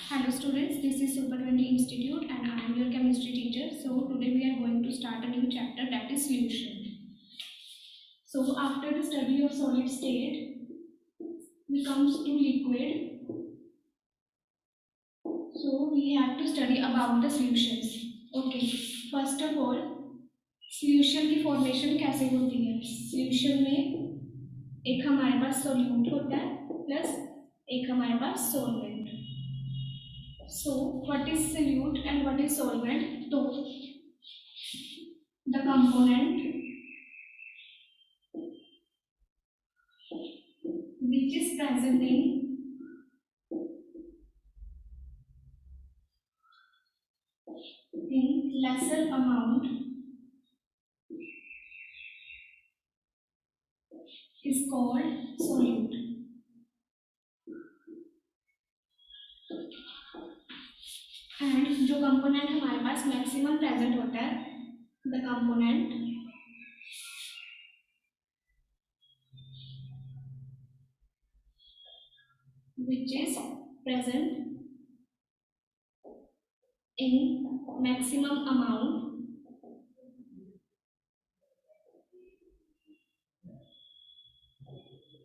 Hello students, this is Super 20 Institute and I am your chemistry teacher. So today we are going to start a new chapter, that is solution. So after the study of solid state, we comes to liquid. So we have to study about the solutions. Okay, first of all solution की formation कैसे होती है? Solution में एक हमारे पास solute होता है plus एक हमारे पास solvent. So what is solute and what is solvent? तो the component which is present in lesser amount is called solute. And जो कंपोनेंट हमारे पास मैक्सिमम प्रेजेंट होता है, the component which is present in maximum amount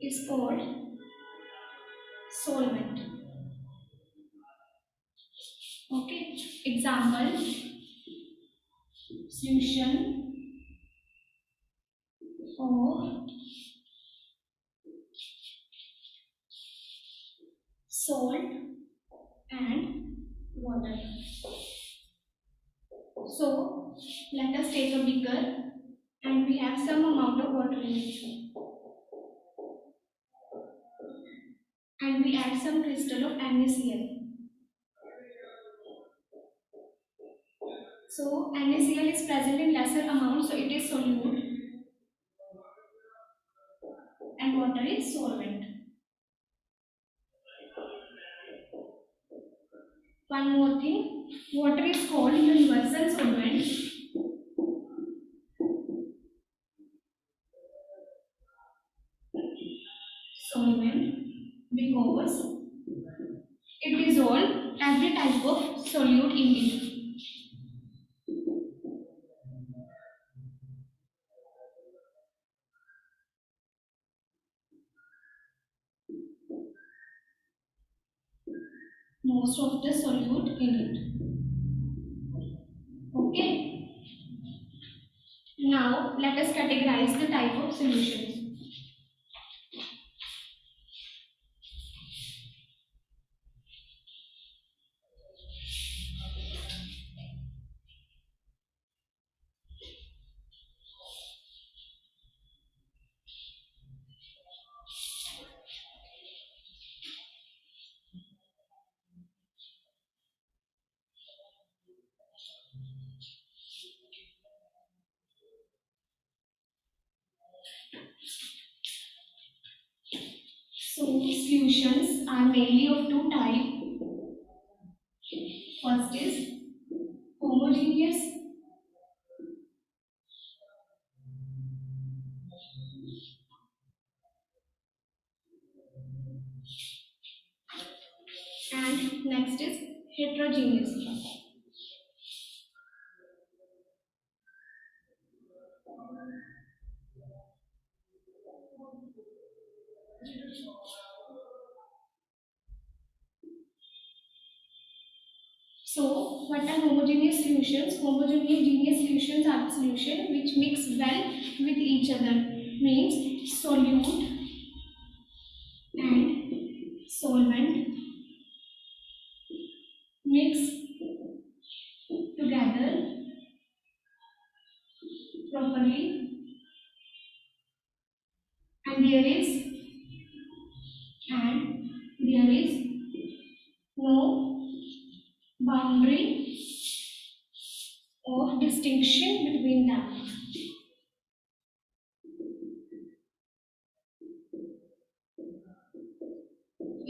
is called solvent. Okay, example solution for salt and water. So let us take a beaker and we have some amount of water in it, and we add some crystal of NaCl. So NaCl is present in lesser amount, so it is solute, and water is solvent. One more thing, water is called universal solvent because it dissolves every type of solute in it. Most of the solute in it. Okay. Now let us categorize the type of solutions. So solutions are mainly of two types. First is homogeneous and next is heterogeneous. So what are homogeneous solutions? Homogeneous solutions are the solution which mix well with each other, means solute and solvent mix together properly, and there is no boundary of distinction between them.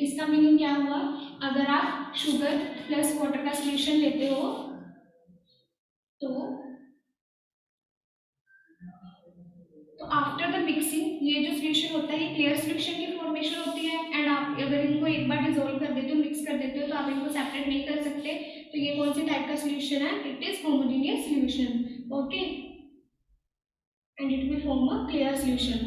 इसका meaning क्या हुआ? अगर आप sugar plus water का solution लेते हो तो after the mixing ये जो सॉल्यूशन होता है ये क्लियर सॉल्यूशन की फॉर्मेशन होती है, एंड आप अगर अगर इनको एक बार डिजोल्व कर देते हो, मिक्स कर देते हो, तो आप इनको सेपरेट नहीं कर सकते। तो ये कौन सी टाइप का सोल्यूशन है? It is homogeneous solution. Okay, and it will form a clear solution.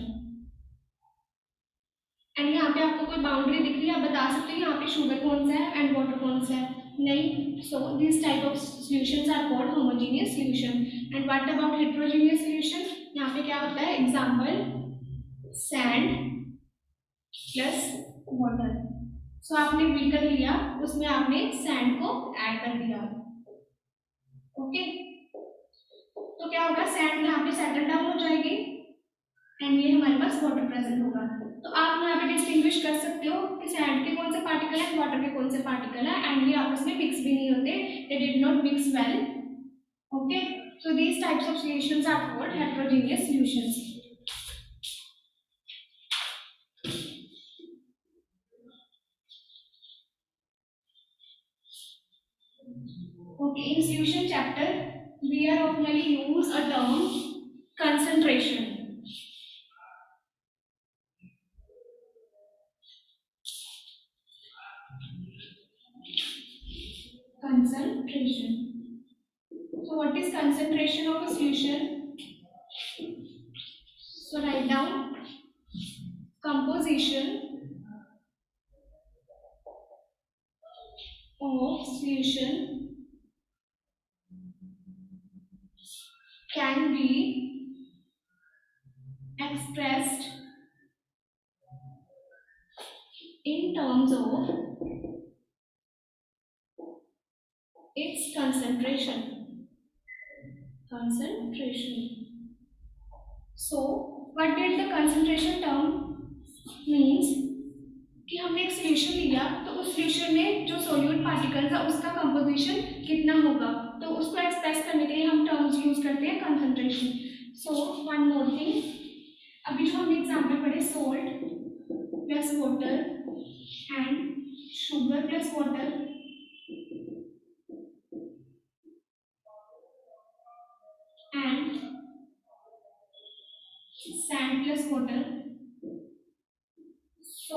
And यहाँ पे आपको कोई बाउंड्री दिख रही है, आप बता सकते हो यहाँ पे शुगर कौन सा है एंड वाटर कौन सा है? नहीं। So this type of solutions are called homogeneous solution. And what about heterogeneous solution? यहाँ पे क्या होता है? Example sand plus water. So आपने व्हीकल लिया, उसमें आपने सैंड को ऐड कर दिया। ओके, तो क्या होगा? सैंड यहाँ पे सेटल डाउन हो जाएगी एंड ये हमारे पास वाटर प्रेजेंट होगा। तो आप यहाँ पे डिस्टिंग्विश कर सकते हो कि सैंड के कौन से पार्टिकल है, वाटर के कौन से पार्टिकल है, एंड ये आपस में मिक्स भी नहीं होते, they did not mix well. Okay, so these types of solutions are called heterogeneous solutions. Okay, in solution chapter, we are oftenly use a term concentration. Concentration. So, what is concentration of a solution? So, write down composition of solution can be expressed in terms of its concentration. So, what did the concentration term means? कि हमने एक solution लिया, तो उस solution में जो solute particle था उसका कंपोजिशन कितना होगा, तो उसको एक्सप्रेस करने के लिए हम टर्म्स यूज करते हैं concentration. So one more thing, अभी जो हमने एग्जांपल पढ़े salt plus water and sugar plus water and sand plus water. So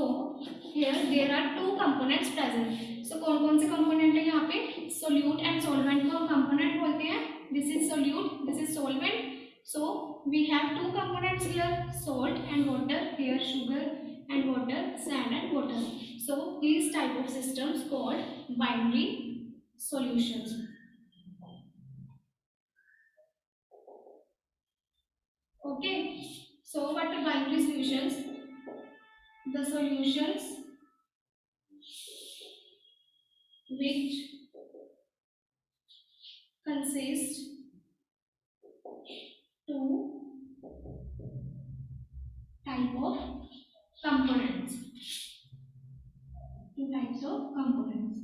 here there are two components present. So कौन से component है यहाँ पे? Solute and solvent को हम component बोलते हैं. This is solute, this is solvent. So we have two components here, salt and water. Here sugar and water, sand and water. So these type of systems called binary solutions. Okay. So what are binary solutions? The solutions which consist two type of components. Two types of components.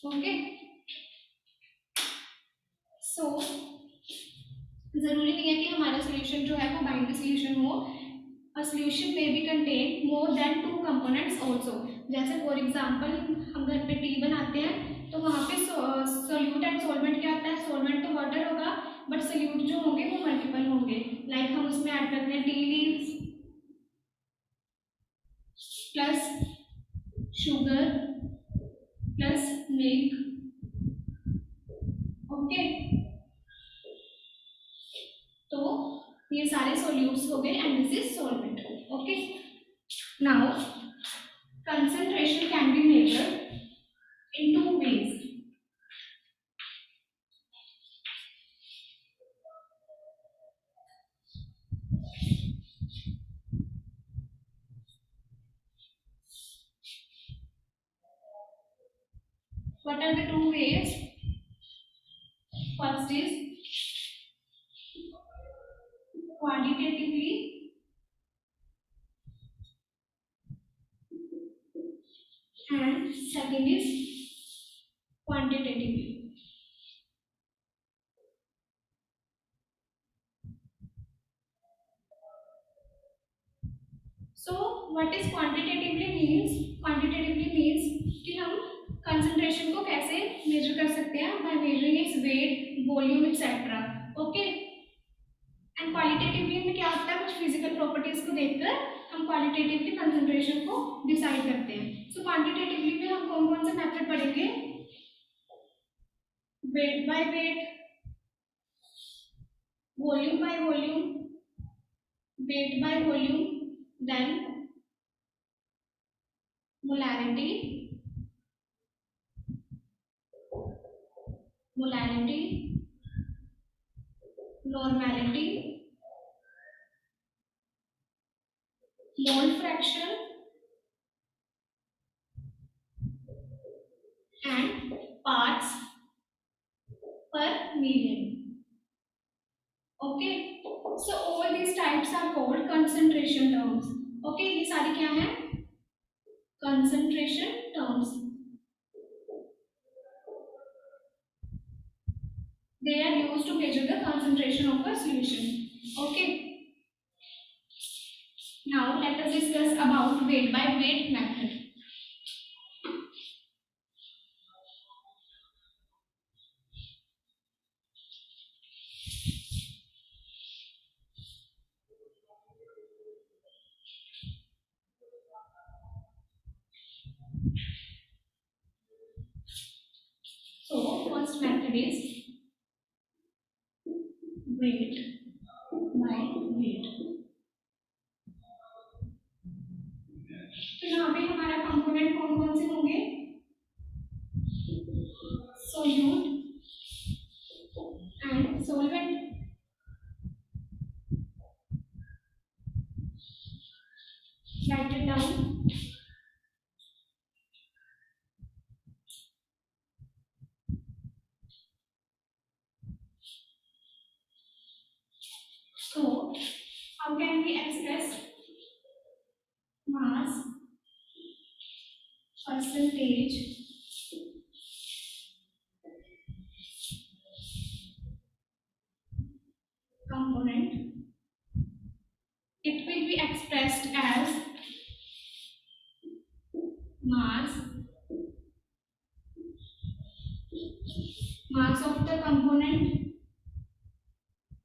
Okay. So जरूरी नहीं है कि हमारा solution जो है वो binary solution हो. A solution may be contain more than two components also. जैसे फॉर एग्जांपल हम घर पे टी बनाते हैं तो वहाँ पे सोल्यूट एंड सॉल्वेंट क्या आता है? सॉल्वेंट तो वाटर होगा बट सोल्यूट जो होंगे वो मल्टीपल होंगे. लाइक हम उसमें ऐड करते हैं tea leaves plus sugar plus milk. Okay, तो ये सारे सोल्यूट्स हो गए and this is solvent. Okay, now concentration can be measured in two ways. What are the two ways? First is quantitatively and second is quantitatively. So what is quantitatively means? Quantitatively means कि हम concentration को कैसे measure कर सकते हैं? By measuring its weight, volume, etc. Okay. And qualitatively में क्या होता है? कुछ फिजिकल प्रॉपर्टीज को देखकर हम क्वालिटेटिवली कंसंट्रेशन को डिसाइड करते हैं। सो क्वांटिटेटिवली में हम कौन कौन से मेथड पढ़ेंगे? Weight by weight, volume by volume, weight by volume, then molarity, normality, mole fraction and parts per million. Okay, so all these types are called concentration terms. Okay, ये सारी क्या है? Concentration terms. They are used to measure the concentration of a solution. Okay, now let us discuss about weight by weight method. So first method is weight by weight. तो यहाँ पे हमारा component कौन कौन से होंगे? Solute and solvent. Write it down. So how can we express mass percentage component? It will be expressed as mass of the component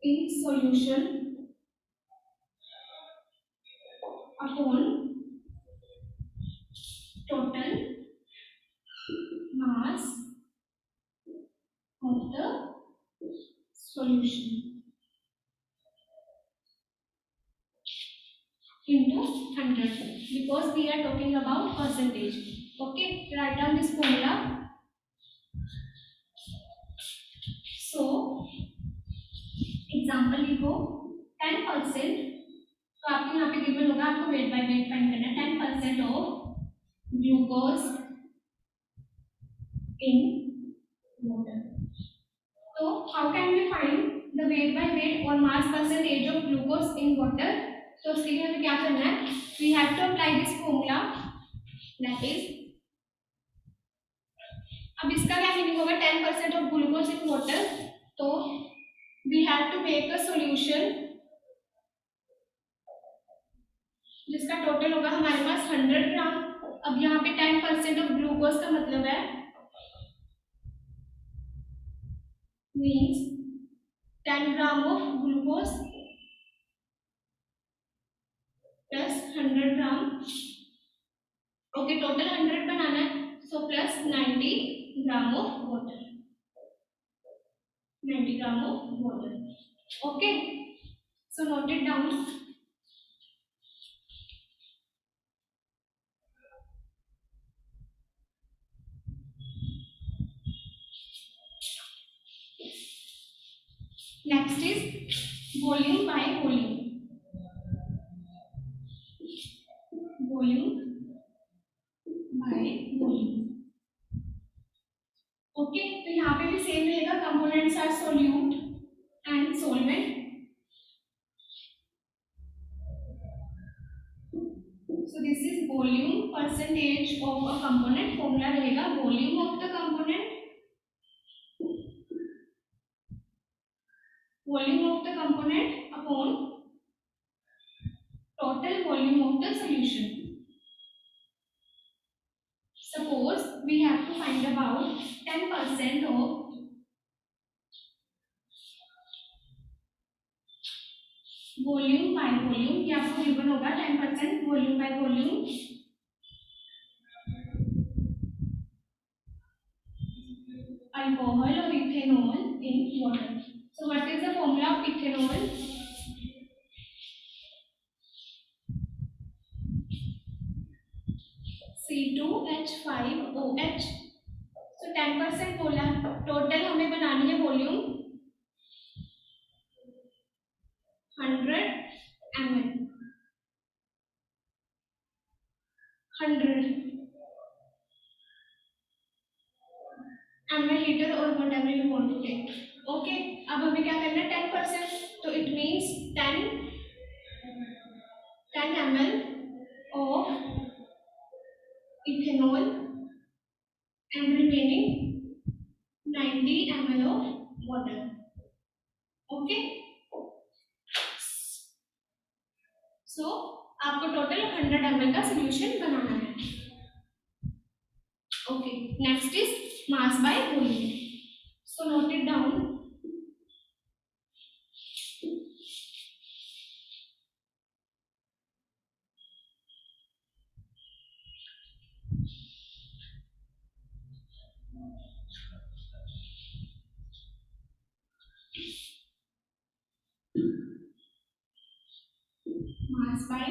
in solution upon total mass of the solution into 100, because we are talking about percentage. Okay, write down this formula. So example लिखो 10%, तो आपको यहाँ पे given होगा, आपको wait by weight find करना है। 10% of glucose in water. तो how can we find the weight by weight और mass percentage of glucose in water? तो उसके लिए हमें क्या करना है? We have to apply this formula, that is, अब इसका क्या मीनिंग होगा? 10% ऑफ ग्लूकोज इन वाटर, तो we have to make a solution जिसका टोटल होगा हमारे पास 100 ग्राम। अब यहाँ पे 10% ऑफ ग्लूकोज का मतलब है means 10 gram of glucose plus 100 gram. Okay, total 100 बनाना है, so plus 90 gram of water, 90 gram of water. Okay, so note it down. Next is volume by volume. Volume by volume. Okay, तो यहाँ पे भी same रहेगा, components are solute and solvent. So this is volume percentage of a component. Formula रहेगा volume of the component, volume of the component upon total volume of the solution. Suppose we have to find about 10% of volume by volume volume by volume. Alcohol or ethanol in water. So what is the formula of ethanol? C2H5OH. So 10% बोला, total हमें बनानी है volume 100 ml, 100 ml litre और whatever you want to take. Okay, अब हमें क्या करना है 10%, तो it means 10 ml of ethanol and remaining 90 ml of water. Okay, सो आपको टोटल 100 ml का सोल्यूशन बनाना है. Okay, next is mass by volume. So note it down. Mass by,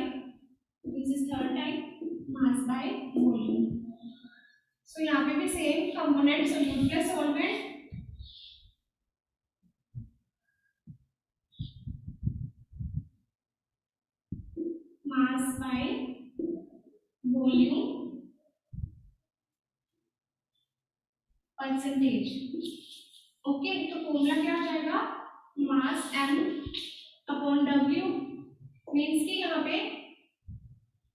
this is third type, mass by volume. So यहाँ पे भी same component solute plus solvent. Mass by volume percentage. Okay, तो formula क्या आ जाएगा? मास m upon w. Means कि यहाँ पे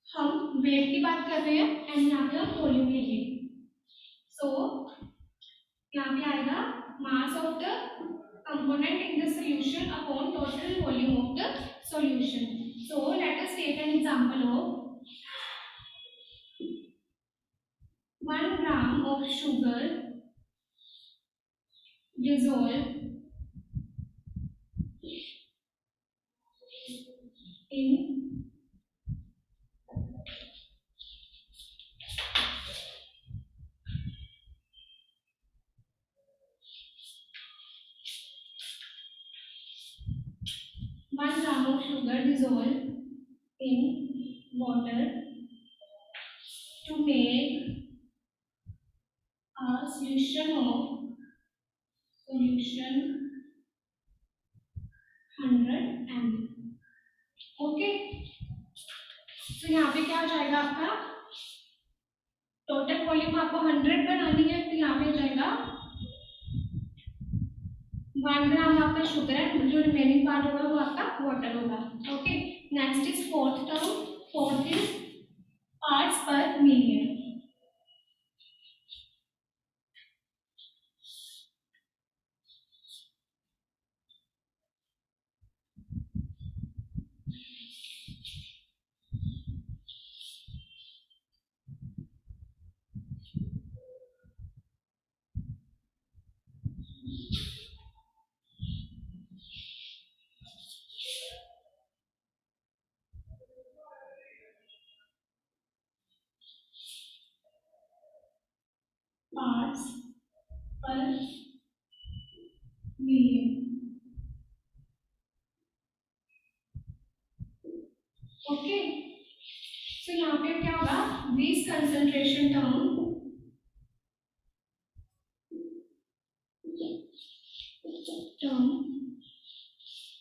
हम वेट की बात कर रहे हैं एंड यहाँ पे हम वॉल्यूम लेंगे. सो यहाँ पे आएगा mass of the component in the solution upon total volume of the solution. So let us take an example of 1 gram of sugar dissolved in 1 gram of sugar dissolved in water to make a solution 100 ml. Okay, तो यहाँ पे क्या आ जाएगा आपका total volume आपको 100 बनानी है, तो यहाँ पे आ जाएगा 1 ग्राम आपका शुगर है, जो रिमेनिंग पार्ट होगा वो आपका वाटर होगा. Okay, next is fourth term. Fourth is parts पर मिलियन. पार्ट्स पर मिलियन. ओके, तो यहाँ पे क्या होगा? This concentration term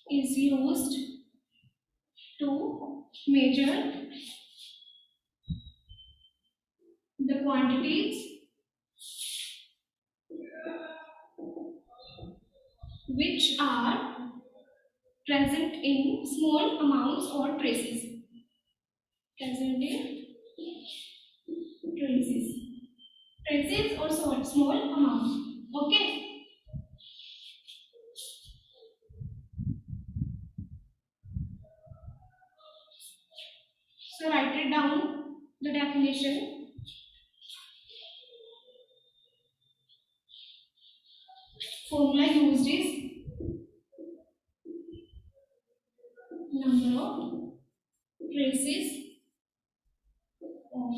is used to measure the quantities which are present in small amounts or traces. Present in traces or small amounts. Okay. So write it down, the definition. Formula used is number of traces of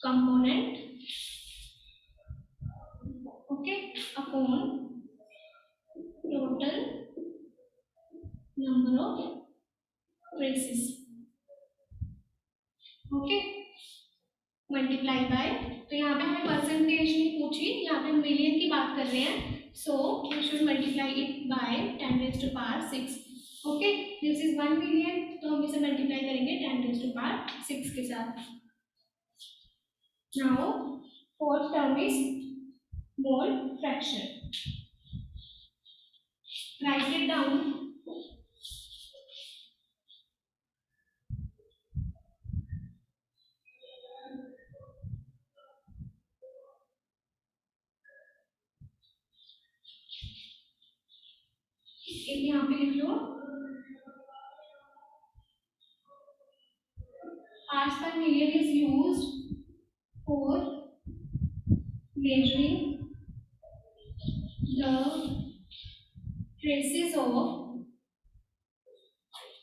component, okay, upon total number of traces, okay, multiply by. तो यहाँ पे हमें percentage नहीं पूछी, यहाँ पे million की बात कर रहे हैं, so we should multiply it by 10 raised to power 6, okay. This is 1 million, तो हम इसे मल्टीप्लाई करेंगे 10 raised to power 6 के साथ। Now fourth term is mole fraction, right it down. यहाँ पे लिख लो parts per million is used for measuring the traces of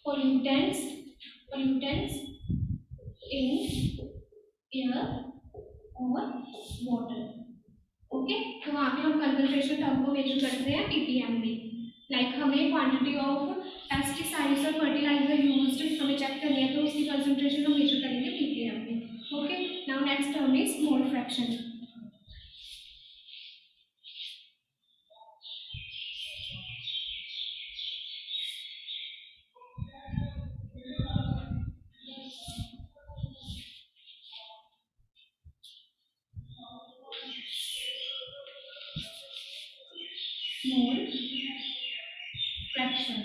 pollutants in air or water, okay. तो वहाँ पे हम कंसंट्रेशन टर्म को मेजर करते हैं ppm में, लाइक हमें क्वांटिटी ऑफ पेस्टिसाइड्स और फर्टिलाइजर यूज्ड हमें चेक करनी है, तो उसकी कंसंट्रेशन हम मेजर करेंगे ppm में, okay. Now next term is mole fraction. Mole fraction.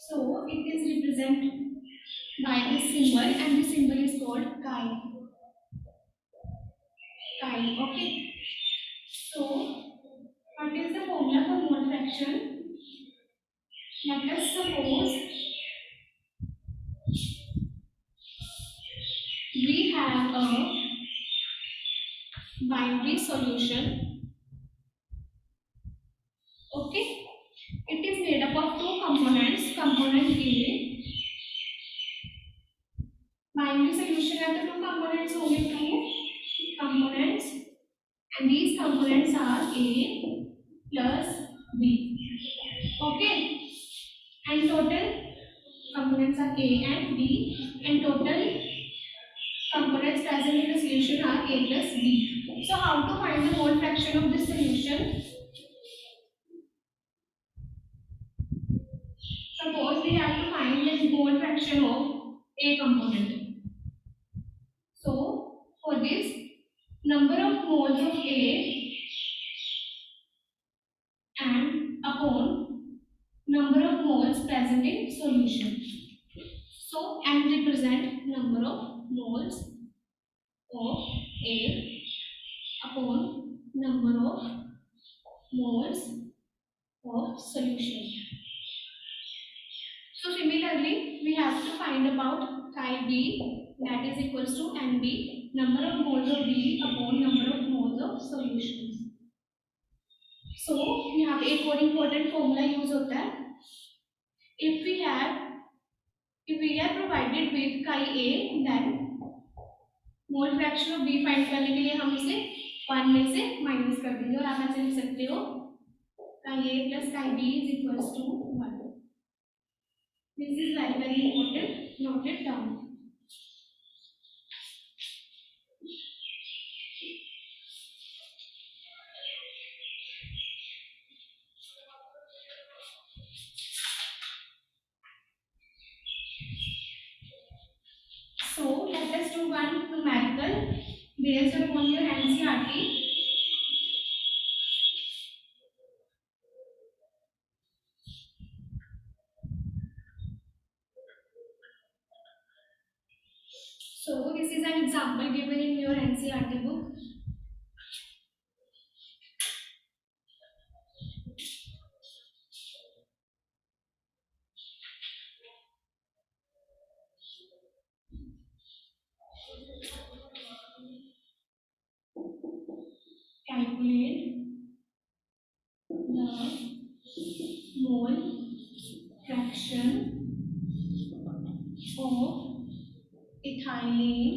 So it is represented by this symbol, and this symbol is called chi. Chi, okay. So what is the formula for mole fraction? Let us suppose we have a binary solution, okay. It is made up of two components, component A, binary solution है तो two components होंगे, two components, and these components are A plus B, okay, and total components are A and B, and total components present in the solution are A plus B. So how to find the mole fraction of this solution? Suppose we have to find the mole fraction of A component. So for this, number of moles of A and upon number of moles present in solution. So M represent number of moles of A upon number of moles of solution. So similarly, we have to find about chi B, that is equals to NB, number of moles of B upon number of moles of solutions. So यहाँ पे एक और important formula use होता है. If we are provided with chi A, then mole fraction of B find करने के लिए हम इसे 1 में से माइनस कर देंगे, और आप ऐसे लिख सकते हो chi A plus chi B is equals to 1. This is very important. Note it down. So let us do one numerical based upon your NCERT. So this is an example given in your NCERT book. Calculate the mole fraction of ethylene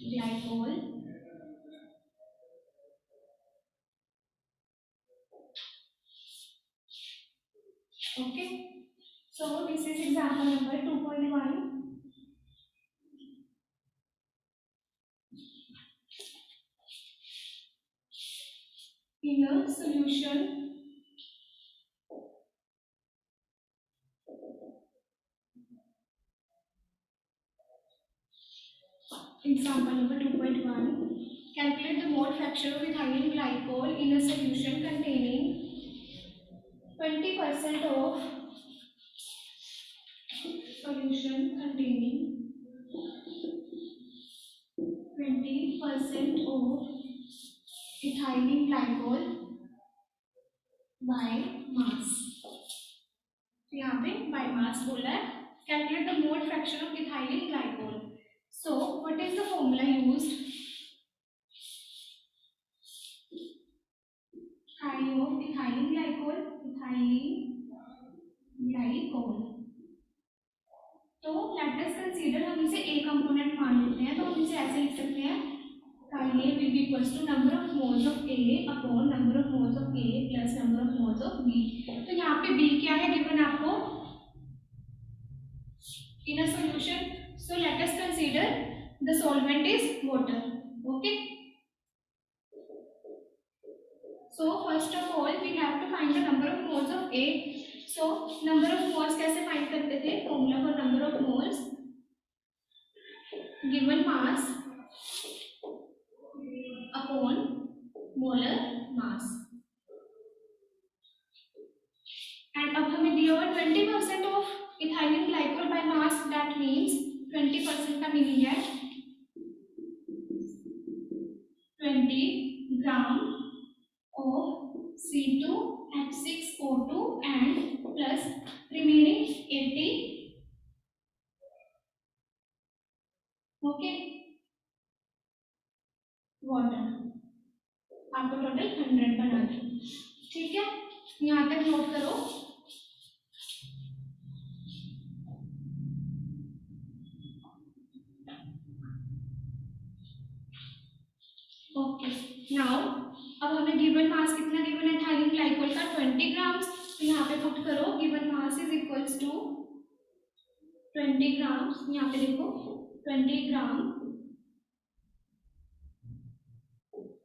glycol okay. So this is example number 2.1. In a solution example number 2.1, calculate the mole fraction of ethylene glycol in a solution containing 20% of solution containing 20% of ethylene glycol by mass. तो यहाँ पे by mass बोला है. Calculate the mole fraction of ethylene glycol. So what is the formula used? Chi of ethylene glycol. तो let us consider, हम इसे A component मान लेते हैं, तो हम इसे ऐसे लिख सकते हैं chi A will be equals to number of moles of A upon number of moles of A plus number of moles of B. तो यहाँ पे B क्या है given आपको in a solution. So let us consider the solvent is water. Okay. So first of all we have to find the number of moles of A. So number of moles कैसे find करते थे? Formula for number of moles given mass upon molar mass. And अब हमें दिया हुआ 20% of ethylene glycol by mass, that means 20% का meaning है 20 ग्राम of C2H6O2 and plus remaining 80 okay water. आपको टोटल 100 बना दें. ठीक है, यहाँ तक नोट करो. ओके नाउ अब हमें गिवन मास कितना गिवन है थायलिन ग्लाइकोल का 20 ग्राम्स. तो यहाँ पे पुट करो given mass is equals to 20 grams. यहाँ पे देखो 20 gram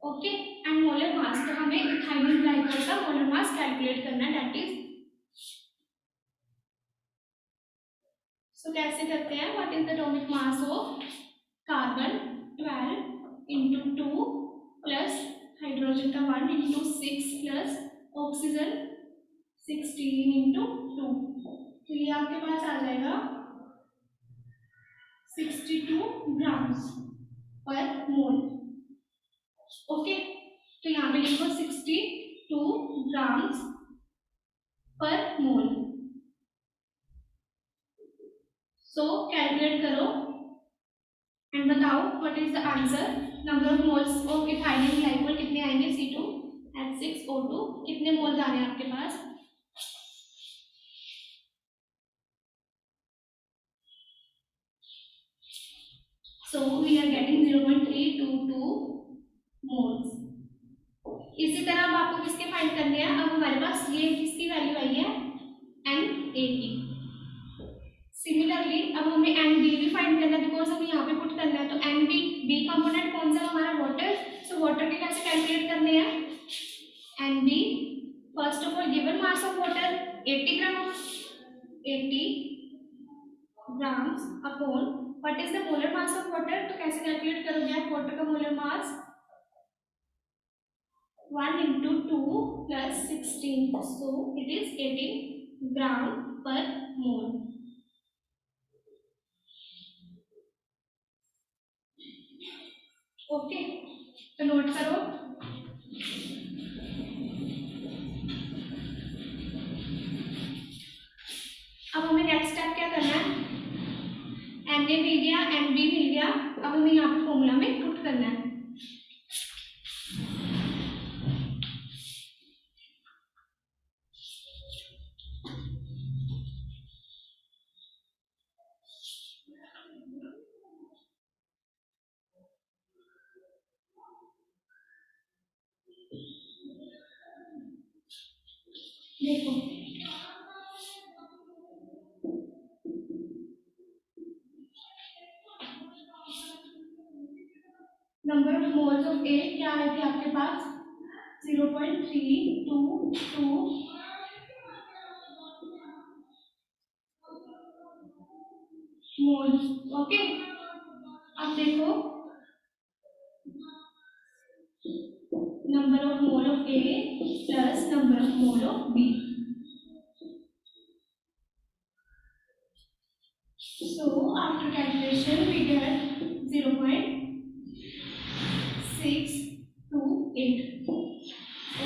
okay and molar mass. तो हमें थायलिन ग्लाइकोल का मोलर मास कैलकुलेट करना है, दैट इज सो कैसे करते हैं. What is the atomic mass of carbon 12 into 2 plus hydrogen का 1 into 6 प्लस ऑक्सीजन 16 into 2. तो ये आपके पास आ जाएगा 62 ग्राम्स पर मोल. ओके तो यहाँ पे लिखो 62 ग्राम्स पर मोल. सो कैलकुलेट करो एंड बताओ what is the answer. Number of moles of ethylene glycol कितने आएंगे. C2H6O2 कितने मोल्स आ रहे हैं आपके पास. So we are getting 0.322 moles. इसी तरह अब आपको किसके फाइंड करने हैं. अब हमारे पास ये किसकी वैल्यू आई है Na की. सिमिलरली अब हमें Nb भी फाइंड करना है बिकॉज हमें यहाँ पे पुट करना है. तो Nb बी कंपोनेंट कौन सा हमारा वाटर. सो वाटर के कैसे कैलकुलेट करने हैं. Nb first of all given mass of water 80 grams upon what is the molar mass of water. तो कैसे कैलकुलेट करोगे आप वाटर का molar mass 1 into 2 plus 16. So it is 18 gram per mole. Okay तो note करो. अब हमें next step क्या करना है. Na मिल गया, Nb मिल गया. अब हमें यहाँ पे फॉर्मूला में पुट करना है. देखो नंबर ऑफ मोल्स ऑफ ए क्या है कि आपके पास 0.322 मोल्स। ओके, अब देखो number of mole of A plus number of mole of B. So after calculation we get 0.628.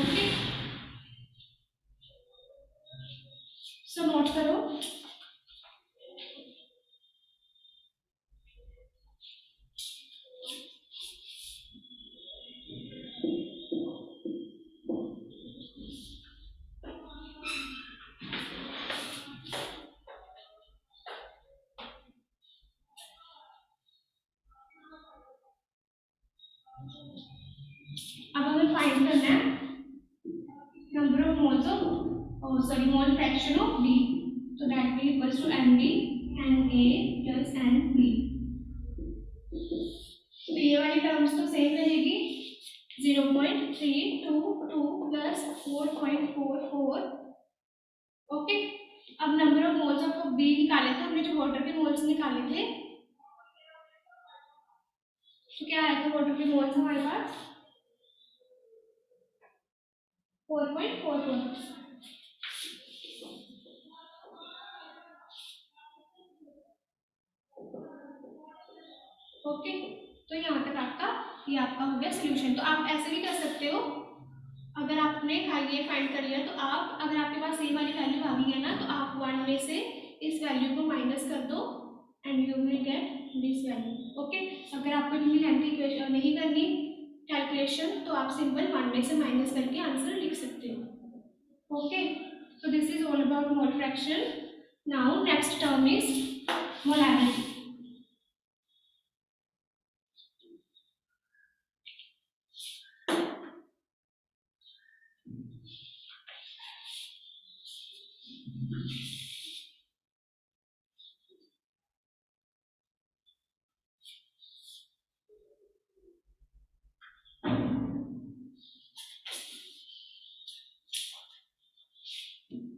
Okay. So note करो। अब हमें फाइंड करना है number of moles of mole fraction of B. So that will equals to MB and A plus NB. तो ये वाली terms तो same रहेगी 0.322 प्लस 4.44। ओके, अब number of moles of B निकाले थे हमने, जो वाटर के मोल्स निकाले थे, तो क्या आया था वाटर के मोल्स हमारे पास 4.44। ओके, तो यहाँ तक ये आपका हो गया सोल्यूशन। तो आप ऐसे भी कर सकते हो, अगर आपने ये फाइंड कर लिया तो आप, अगर आपके पास ये वाली वैल्यू आ गई है ना, तो आप 1 में से इस वैल्यू को माइनस कर दो and you will get this value. Okay, अगर आपको इतनी लेंथी इक्वेशन नहीं करनी कैलकुलेशन, तो आप सिंपल 1 में से माइनस करके आंसर लिख सकते हो। Okay, so this is all about mole fraction. Now next term is molarity.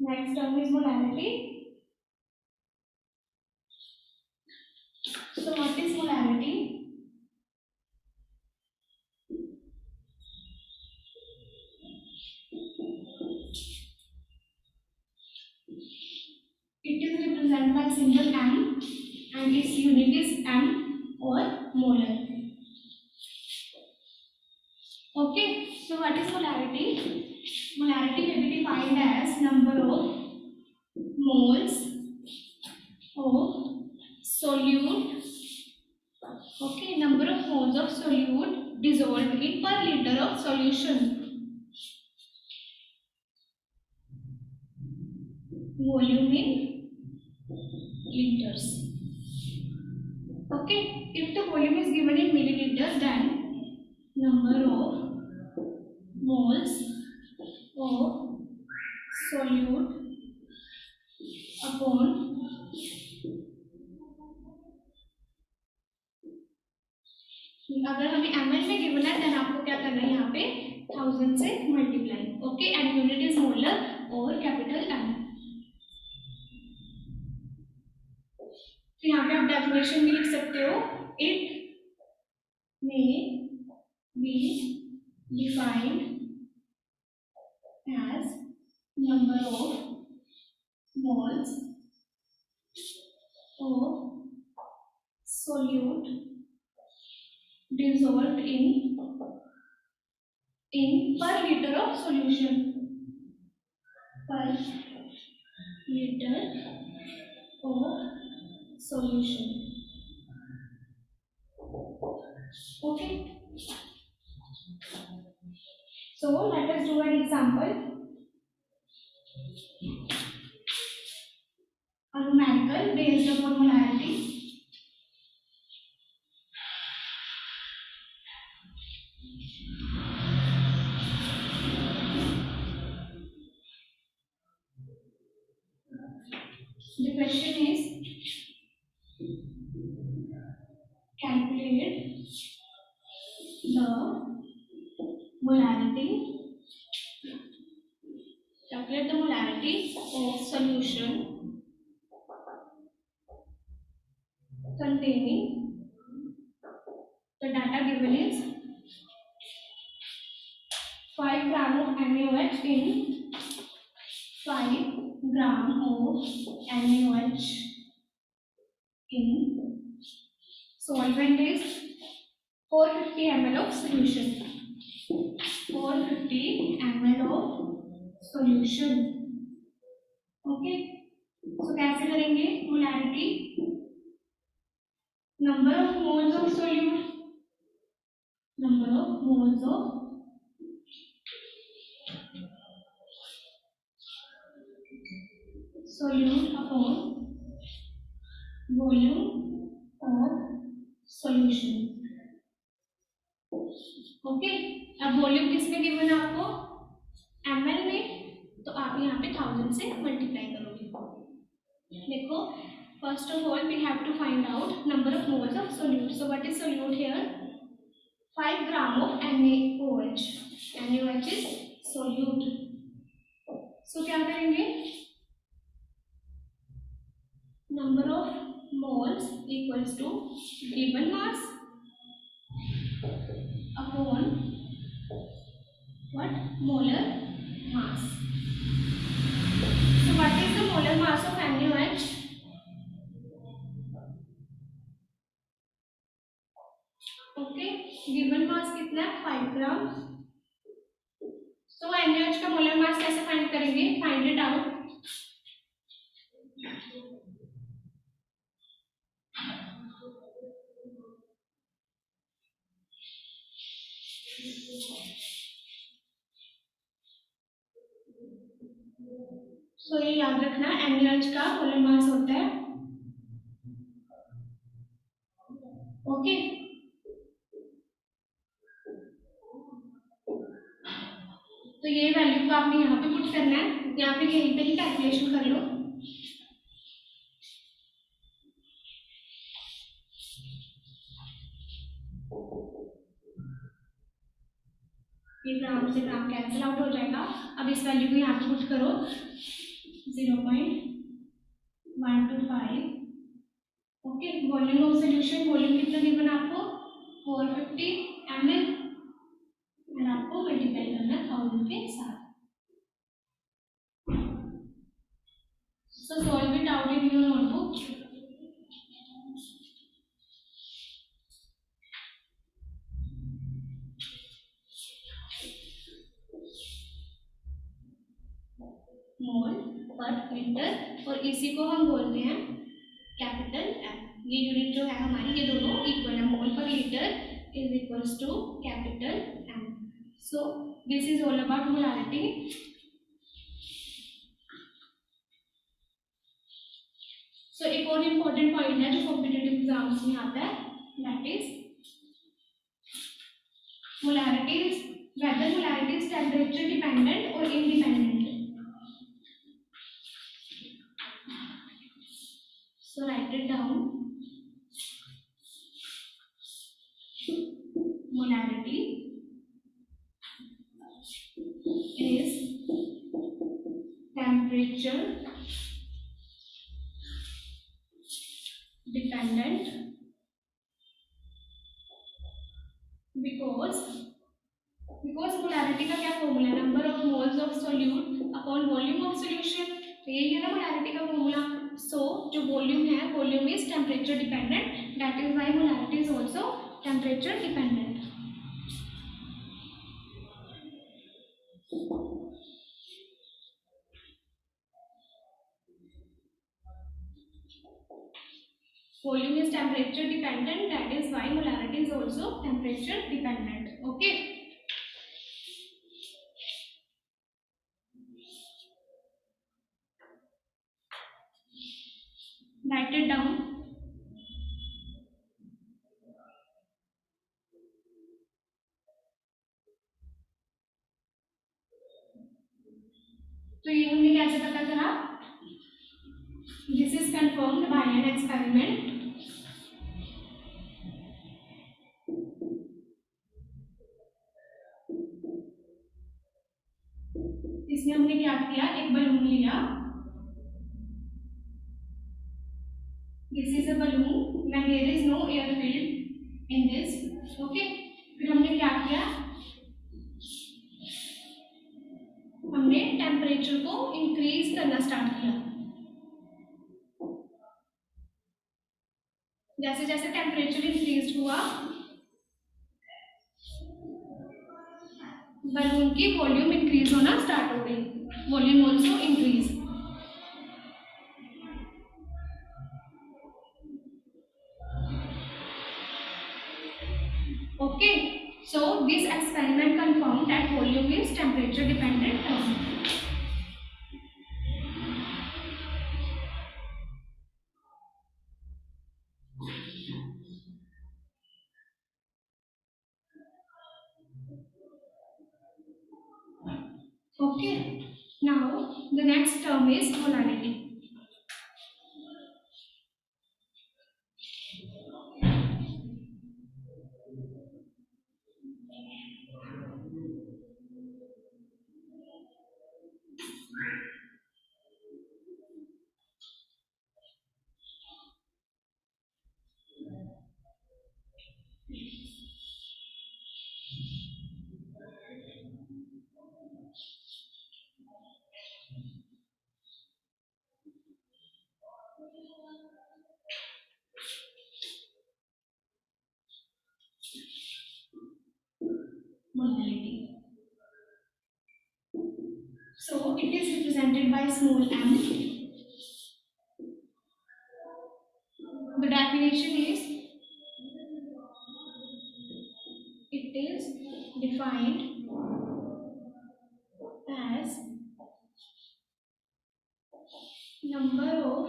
Next term is molarity. So what is molarity? It is represented by symbol M and its unit is M or molar. Okay, so what is molarity? Molarity may be defined as number of moles of solute. Okay, number of moles of solute dissolved in per liter of solution. Volume in liters. Okay, if the volume is given in milliliters, then number of moles of solute upon अगर हमें ml में given है, then आपको क्या करना है यहाँ पे 1000 से multiply. Okay, and unit is molar और कैपिटल M। तो यहाँ पे आप डेफिनेशन भी लिख सकते हो, it may be defined as number of moles of solute dissolved in per liter of solution, per liter of solution. Okay, so let us do an example. A numerical based upon molarity. The question is calculate the molarity of solution containing, the data given is 5 gram of NaOH in 5 gram of NaOH in solvent is 450 ml of solution. 450 ml of solution. Okay, तो कैसे करेंगे? Molarity, number of moles of solute, number of moles of solute upon volume of solution. Okay, अब volume किसमें given है आपको? ml में, तो आप यहाँ पे 1000 से मल्टीप्लाई करोगे. देखो, first of all we have to find out number of moles of solute. So what is solute here? 5 gram of NaOH. NaOH is solute. So क्या करेंगे? Number of moles equals to given mass upon what? Molar mass. So what is the molar mass of NaOH? Okay, given mass कितना है? 5 ग्राम. तो NaOH का molar मास कैसे find करेंगे? Find it out. तो ये याद रखना, NaOH का मोलर मास होता है. ओके, तो ये वैल्यू को आपने यहाँ पे पुट करना है, या फिर यहीं पे ही कैलकुलेशन कर लो. ये ग्राम से ग्राम कैंसिल आउट हो जाएगा. अब इस वैल्यू को यहाँ पे पुट करो, 0.125. Okay, volume of solution, volume कितना गिवन आपको? 450 ml, और आपको मल्टीप्लाई करना है 1000 के साथ. So solve it out in your notebook. Mole per litre, और इसी को हम बोलते हैं कैपिटल एम. ये यूनिट जो है हमारी, ये दोनों इक्वल है. Mole per litre is equals to capital M. So this is all about molarity. So एक और इम्पोर्टेंट पॉइंट है जो कॉम्पिटिटिव एग्जाम्स में आता है, that is molarity, whether molarity is temperature dependent और independent. So write it down. Molarity is temperature dependent because molarity का क्या फॉर्मूला है? Number of moles of solute upon volume of solution. तो यही है ना मोलारिटी का फॉर्मूला. सो जो वॉल्यूम है, volume is temperature dependent, that is why molarity is also temperature dependent. Volume is temperature dependent, that is why molarity is also temperature dependent. Okay. Write it down. तो ये हमने कैसे पता करा? This confirmed by an experiment. इसमें हमने क्या किया, एक बलून लिया, this is a balloon when there is no air filled in this, okay. फिर हमने क्या किया, हमने टेम्परेचर को इंक्रीज करना स्टार्ट किया। जैसे जैसे टेम्परेचर इंक्रीज हुआ, बलून की वॉल्यूम इंक्रीज होना स्टार्ट हो गई, volume also increase. Okay, so this experiment confirmed that volume is temperature dependent term. Okay, now the next term is molarity. Molarity. So it is represented by small m. The definition is, it is defined as number of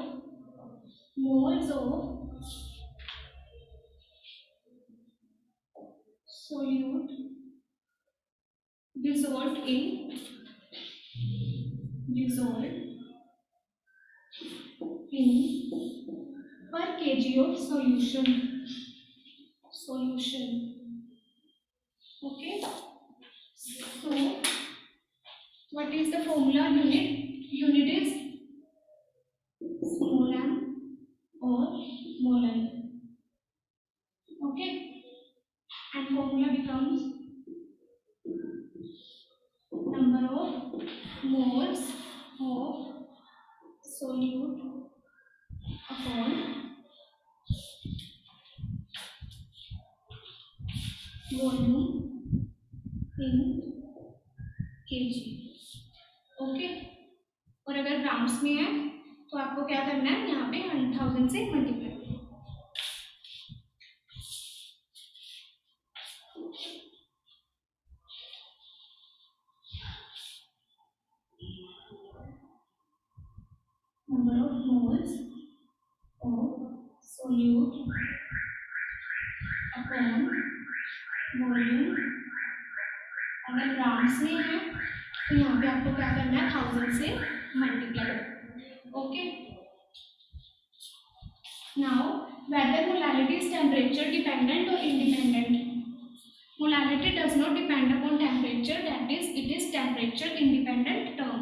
moles of solute dissolved in per kg of solution. Okay, so what is the formula? Unit is small m or molar. Okay, and formula becomes number of moles of solute upon volume in kg. Okay, और अगर grams में है तो आपको क्या करना है, यहाँ पे 1000 से multiply. Number of moles of solute upon volume, अगर ग्राम्स में है तो यहाँ पे आपको क्या करना है, 1000 से multiply. Okay, now whether molarity is temperature dependent और independent? Molarity does not depend upon temperature, that is, it is temperature independent term.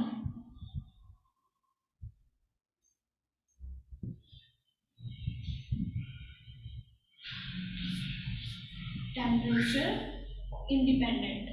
Temperature independent.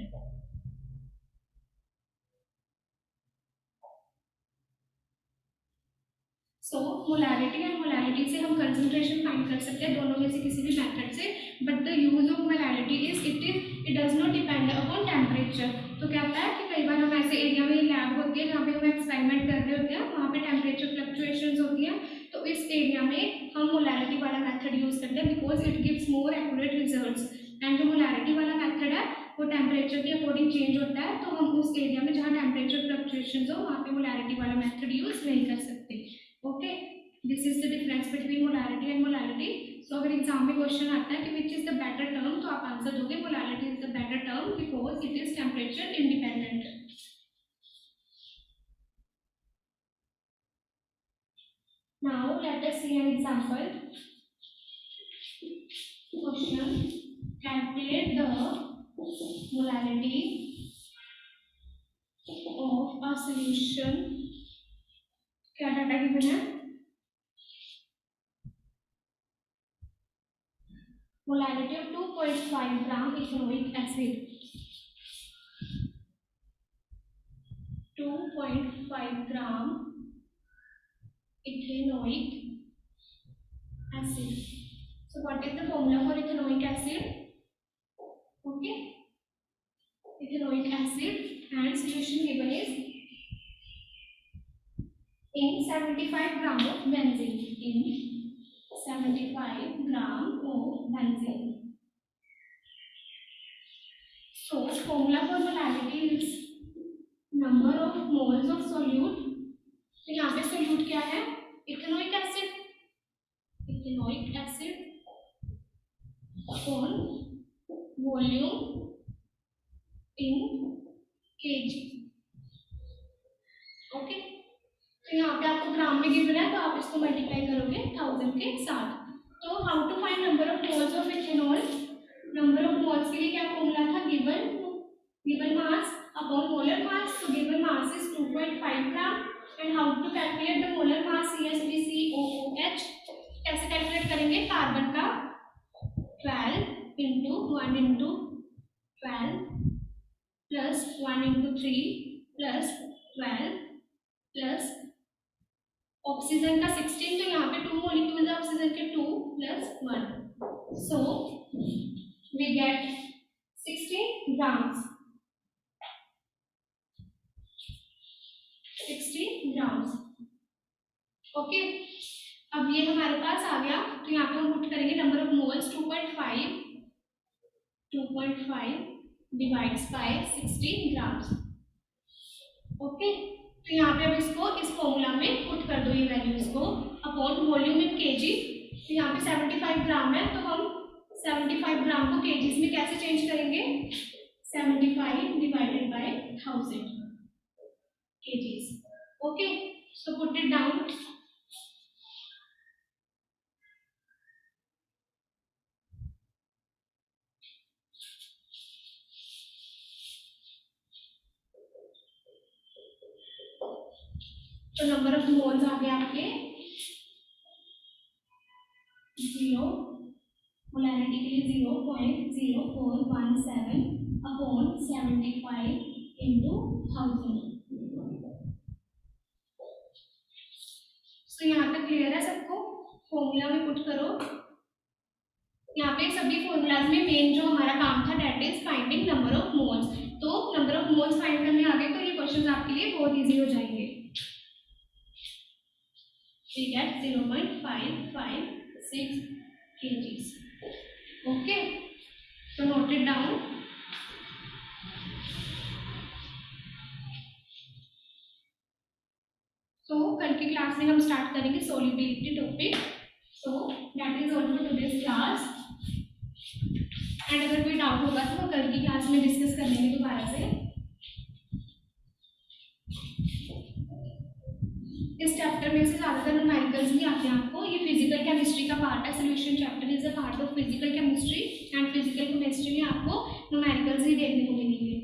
So molarity and molarity से हम concentration find कर सकते हैं, दोनों में से किसी भी मेथड से, but the use of molarity is it does not depend upon temperature. तो क्या होता है कि कई बार हम ऐसे एरिया में लैब होती है जहाँ पे हम एक्सपेरिमेंट कर रहे होते हैं, वहाँ पे टेम्परेचर फ्लक्चुएशंस होती हैं, तो इस एरिया में हम मोलारिटी वाला मेथड यूज करते हैं because it gives more accurate results. And जो मोलारिटी वाला मेथड है वो टेम्परेचर के अकॉर्डिंग चेंज होता है, तो हम उस एरिया में जहाँ टेम्परेचर फ्लक्चुएशंस हो वहाँ पे मोलारिटी वाला मेथड यूज नहीं कर सकते। Okay, this is the difference between molarity and molarity. So अगर एग्जाम में क्वेश्चन आता है कि which is the better term, तो आप आंसर दोगे molarity is the better term because it is temperature independent. Now let us see an example question. Calculate the molality of a solution. क्या data given है? Molality of 2.5 gram ethanoic acid. 2.5 gram ethanoic acid. So what is the formula for ethanoic acid? Okay, ethanoic acid and solution given is in 75 gram of benzene. In 75 gram of benzene. So formula for molality is number of moles of solute. तो यहाँ पे solute क्या है? Ethanoic acid. Ethanoic acid upon volume in kg. Okay, तो यहाँ पे आपको ग्राम में गिवन है तो आप इसको मल्टीप्लाई करोगे 1000 के साथ. तो how to find number of moles of ethanol? Number of moles के लिए क्या फॉर्मूला था? Given mass upon molar mass. तो given mass is 2.5 gram and how to calculate the molar mass? CH3COOH. कैसे कैलकुलेट करेंगे? कार्बन का 12 into 1 into 12 plus 1 into 3 plus 12 plus oxygen का 16. तो यहाँ पे 2 मॉलिक्यूल्स है ऑक्सीजन के 2 plus 1. So we get 16 grams. 60 grams. Okay, अब ये हमारे पास आ गया. तो यहाँ पे हम पुट करेंगे number of moles 2.5 divides bye 60 grams. Okay, तो यहाँ पे अब इसको इस फॉर्मूला में पुट कर दो ये वैल्यूज को अपॉन वॉल्यूम इन केजी. तो यहाँ पे 75 ग्राम है तो हम 75 ग्राम को केजीज में कैसे चेंज करेंगे? 75 divided by 1000 KGs. Okay, so put it down. तो नंबर ऑफ मोल्स आ गए आपके 0. मोलैरिटी के लिए 0.0417 अपॉन 75 इंटू 1000. तो यहाँ तक क्लियर है सबको? फॉर्मूला में पुट करो. यहाँ पे सभी फॉर्मूलाज में मेन जो हमारा काम था that is finding number of moles. तो नंबर ऑफ मोल्स फाइंड करने आ गए तो ये क्वेश्चन आपके लिए बहुत इजी हो जाएंगे. We get 0.556 kgs. Okay, so note it down. So कल की क्लास में हम स्टार्ट करेंगे solubility topic. So that is all for today's class. And अगर कोई डाउट होगा तो कल की क्लास में डिस्कस कर लेंगे दोबारा से. इस चैप्टर में से ज़्यादातर न्यूमेरिकल्स भी आते हैं आपको. ये फिजिकल केमिस्ट्री का पार्ट है. Solution chapter is a part of physical chemistry and physical chemistry में आपको न्यूमेरिकल्स ही देखने को मिलेंगे.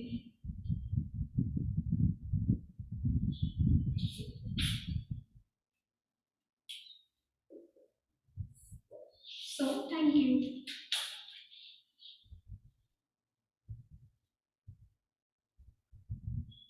So thank you.